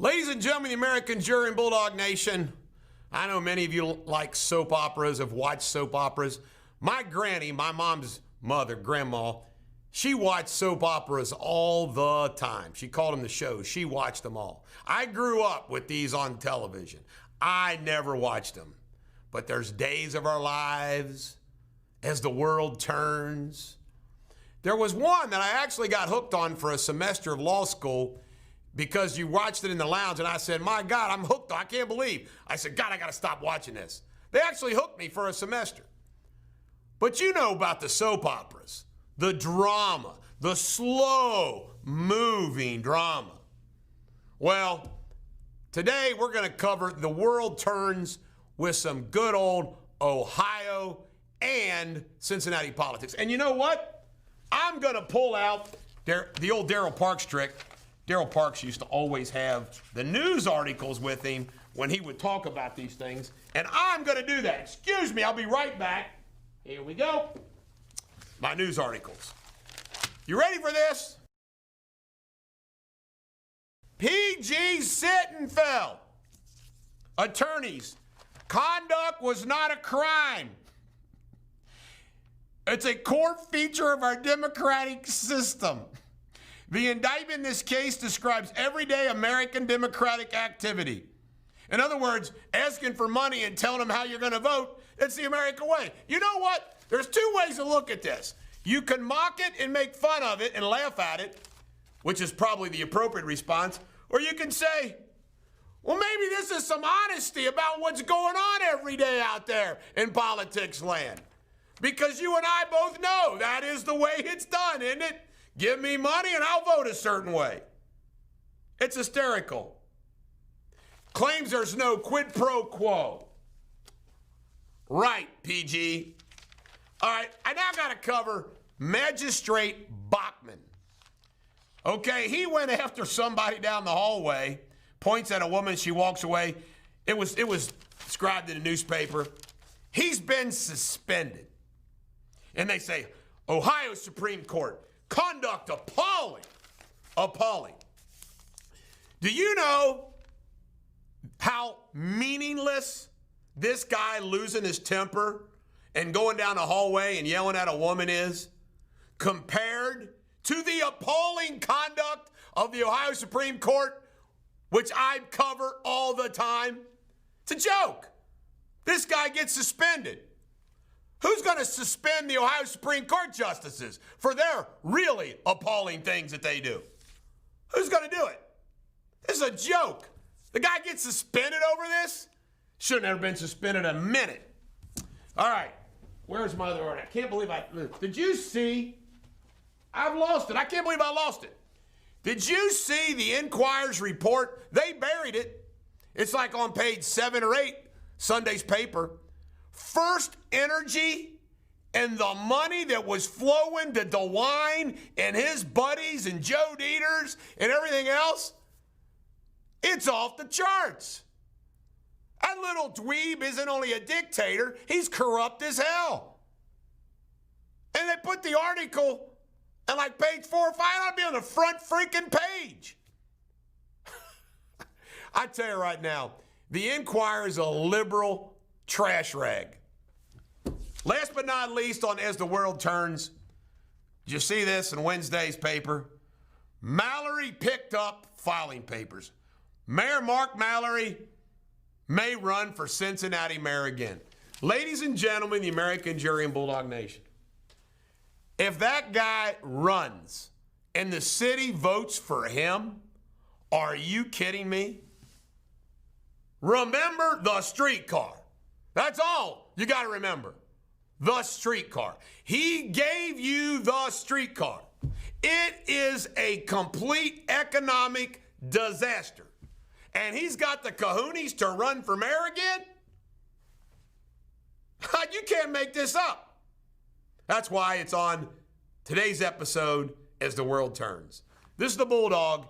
Ladies and gentlemen, the American jury and Bulldog Nation, I know many of you like soap operas, have watched soap operas. My granny, my mom's mother, grandma, she watched soap operas all the time. She called them the shows. She watched them all. I grew up with these on television. I never watched them. But there's Days of Our Lives, As the World Turns. There was one that I actually got hooked on for a semester of law school because you watched it in the lounge, and I said, my God, I'm hooked. I can't believe. I said, God, I got to stop watching this. They actually hooked me for a semester. But you know about the soap operas, the drama, the slow-moving drama. Well, today we're going to cover The World Turns with some good old Ohio and Cincinnati politics. And you know what? I'm going to pull out the old Daryl Parks trick. Daryl Parks used to always have the news articles with him when he would talk about these things. And I'm going to do that. Excuse me, I'll be right back. Here we go. My news articles. You ready for this? PG Sittenfeld. Attorneys. Conduct was not a crime. It's a core feature of our democratic system. The indictment in this case describes everyday American democratic activity. In other words, asking for money and telling them how you're going to vote, it's the American way. You know what? There's two ways to look at this. You can mock it and make fun of it and laugh at it, which is probably the appropriate response, or you can say, well, maybe this is some honesty about what's going on every day out there in politics land. Because you and I both know that is the way it's done, isn't it? Give me money and I'll vote a certain way. It's hysterical. Claims there's no quid pro quo. Right, PG. All right, I now got to cover Magistrate Bachman. Okay, he went after somebody down the hallway, points at a woman, she walks away. It was described in the newspaper. He's been suspended. And they say, Ohio Supreme Court, conduct appalling. Appalling. Do you know how meaningless this guy losing his temper and going down the hallway and yelling at a woman is compared to the appalling conduct of the Ohio Supreme Court, which I cover all the time? It's a joke. This guy gets suspended. Who's going to suspend the Ohio Supreme Court justices for their really appalling things that they do? Who's going to do it? This is a joke. The guy gets suspended over this? Should have never been suspended a minute. All right. Where's my other order? I can't believe did you see? I've lost it. I can't believe I lost it. Did you see the Enquirer's report? They buried it. It's like on page 7 or 8, Sunday's paper. First Energy and the money that was flowing to DeWine and his buddies and Joe Deters and everything else, it's off the charts. That little dweeb isn't only a dictator, he's corrupt as hell. And they put the article on like page 4 or 5, it ought to be on the front freaking page. I tell you right now, the Enquirer is a liberal trash rag. Last but not least, on As the World Turns, did you see this in Wednesday's paper? Mallory picked up filing papers. Mayor Mark Mallory may run for Cincinnati mayor again. Ladies and gentlemen, the American jury and Bulldog Nation, if that guy runs and the city votes for him, are you kidding me? Remember the streetcar. That's all you got to remember. The streetcar. He gave you the streetcar. It is a complete economic disaster. And he's got the kahunas to run for mayor again? You can't make this up. That's why it's on today's episode, As the World Turns. This is the Bulldog.